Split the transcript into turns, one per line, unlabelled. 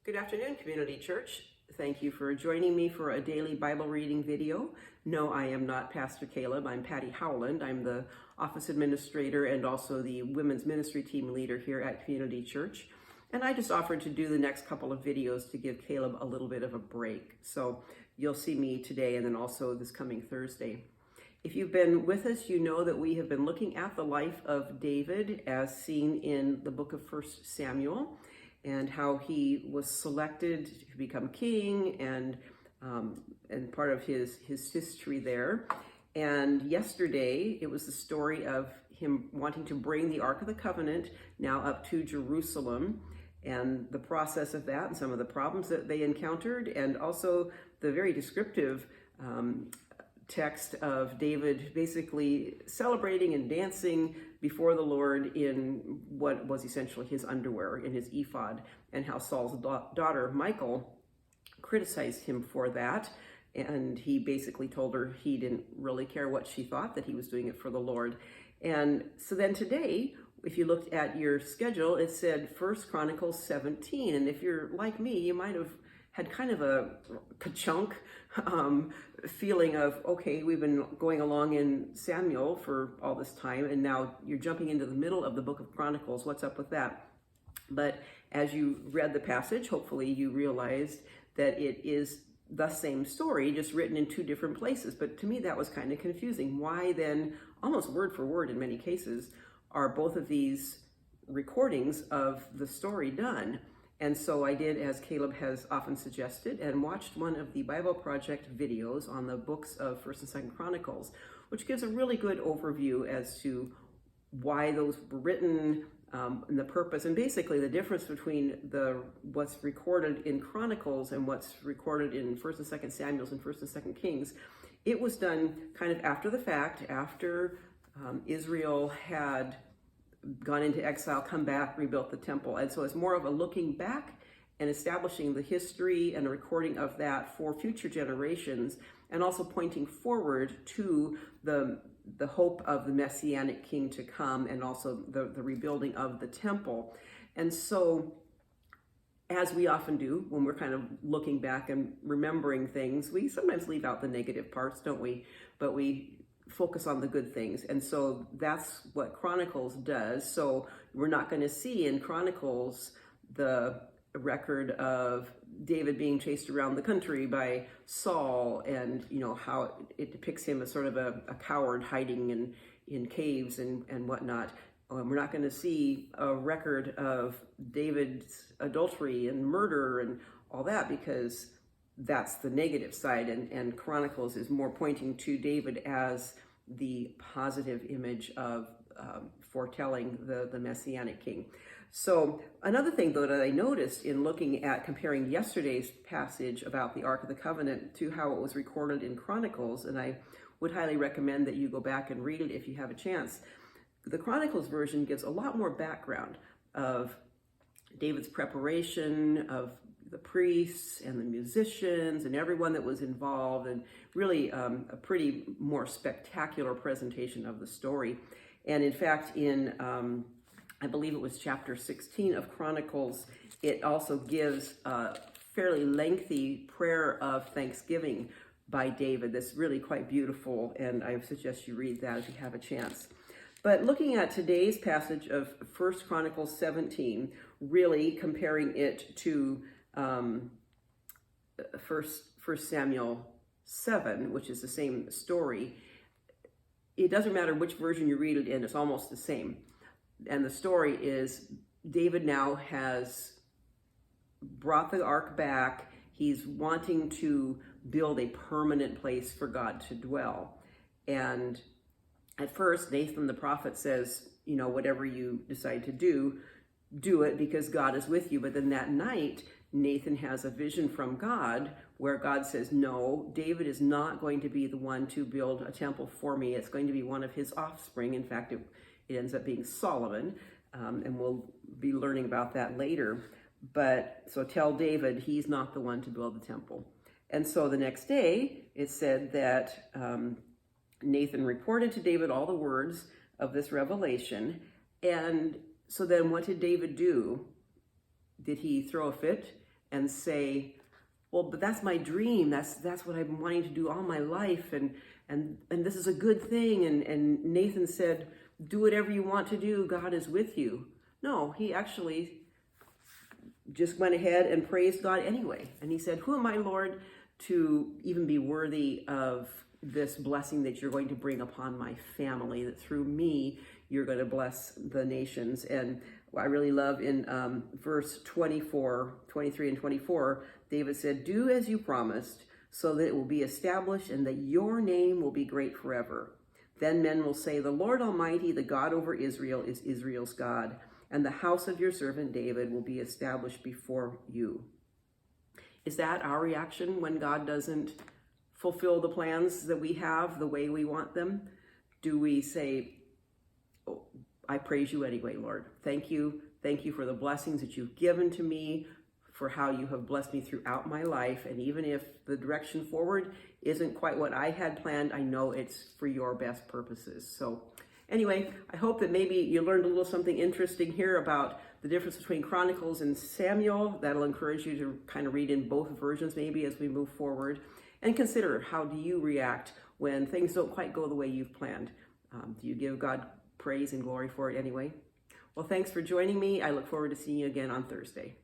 Good afternoon, Community Church. Thank you for joining me for a daily Bible reading video. No, I am not Pastor Caleb. I'm Patty Howland. I'm the office administrator and also the women's ministry team leader here at Community Church. And I just offered to do the next couple of videos to give Caleb a little bit of a break. So you'll see me today and then also this coming Thursday. If you've been with us, you know that we have been looking at the life of David as seen in the book of 1 Samuel. And how he was selected to become king and part of his history there. And yesterday, it was the story of him wanting to bring the Ark of the Covenant now up to Jerusalem and the process of that and some of the problems that they encountered, and also the very descriptive text of David basically celebrating and dancing before the Lord in what was essentially his underwear, in his ephod, and how Saul's daughter, Michal, criticized him for that. And he basically told her he didn't really care what she thought, that he was doing it for the Lord. And so then today, if you looked at your schedule, it said 1 Chronicles 17. And if you're like me, you might have had kind of a ka-chunk feeling of, okay, we've been going along in Samuel for all this time, and now you're jumping into the middle of the book of Chronicles. What's up with that? But as you read the passage, hopefully you realized that it is the same story, just written in two different places. But to me, that was kind of confusing. Why then, almost word for word in many cases, are both of these recordings of the story done? And so I did, as Caleb has often suggested, and watched one of the Bible Project videos on the books of 1st and 2nd Chronicles, which gives a really good overview as to why those were written, and the purpose, and basically the difference between what's recorded in Chronicles and what's recorded in 1st and 2nd Samuel and 1st and 2nd Kings. It was done kind of after the fact, after Israel had gone into exile, come back, rebuilt the temple. And so it's more of a looking back and establishing the history and a recording of that for future generations, and also pointing forward to the hope of the Messianic king to come, and also the rebuilding of the temple. And so, as we often do when we're kind of looking back and remembering things, we sometimes leave out the negative parts, don't we? But we focus on the good things. And so that's what Chronicles does. So we're not going to see in Chronicles the record of David being chased around the country by Saul, and how it depicts him as sort of a coward hiding in caves and whatnot. We're not going to see a record of David's adultery and murder and all that, because that's the negative side, and Chronicles is more pointing to David as the positive image of foretelling the Messianic king. So another thing, though, that I noticed in looking at comparing yesterday's passage about the Ark of the Covenant to how it was recorded in Chronicles, and I would highly recommend that you go back and read it if you have a chance. The Chronicles version gives a lot more background of David's preparation, of the priests and the musicians and everyone that was involved, and really a pretty more spectacular presentation of the story. And in fact, in I believe it was chapter 16 of Chronicles, it also gives a fairly lengthy prayer of thanksgiving by David that's really quite beautiful, and I suggest you read that if you have a chance. But looking at today's passage of 1 Chronicles 17, really comparing it to 1 Samuel 7, which is the same story, it doesn't matter which version you read it in, it's almost the same. And the story is David now has brought the ark back. He's wanting to build a permanent place for God to dwell. And at first, Nathan the prophet says, whatever you decide to do it because God is with you. But then that night, Nathan has a vision from God where God says, no, David is not going to be the one to build a temple for me. It's going to be one of his offspring. In fact, it ends up being Solomon, and we'll be learning about that later. But so tell David he's not the one to build the temple. And so the next day, it said that Nathan reported to David all the words of this revelation. And so then what did David do? Did he throw a fit and say, well, but that's my dream. That's what I've been wanting to do all my life, and this is a good thing. And Nathan said, do whatever you want to do. God is with you. No, he actually just went ahead and praised God anyway. And he said, who am I, Lord, to even be worthy of this blessing that you're going to bring upon my family, that through me, you're going to bless the nations. And I really love in verse 23 and 24, David said, do as you promised, so that it will be established and that your name will be great forever. Then men will say, the Lord Almighty, the God over Israel, is Israel's God, and the house of your servant David will be established before you. Is that our reaction when God doesn't fulfill the plans that we have the way we want them? Do we say, oh, I praise you anyway, Lord. Thank you. Thank you for the blessings that you've given to me, for how you have blessed me throughout my life. And even if the direction forward isn't quite what I had planned, I know it's for your best purposes. So anyway, I hope that maybe you learned a little something interesting here about the difference between Chronicles and Samuel. That'll encourage you to kind of read in both versions maybe as we move forward. And consider, how do you react when things don't quite go the way you've planned? Do you give God praise and glory for it anyway? Well, thanks for joining me. I look forward to seeing you again on Thursday.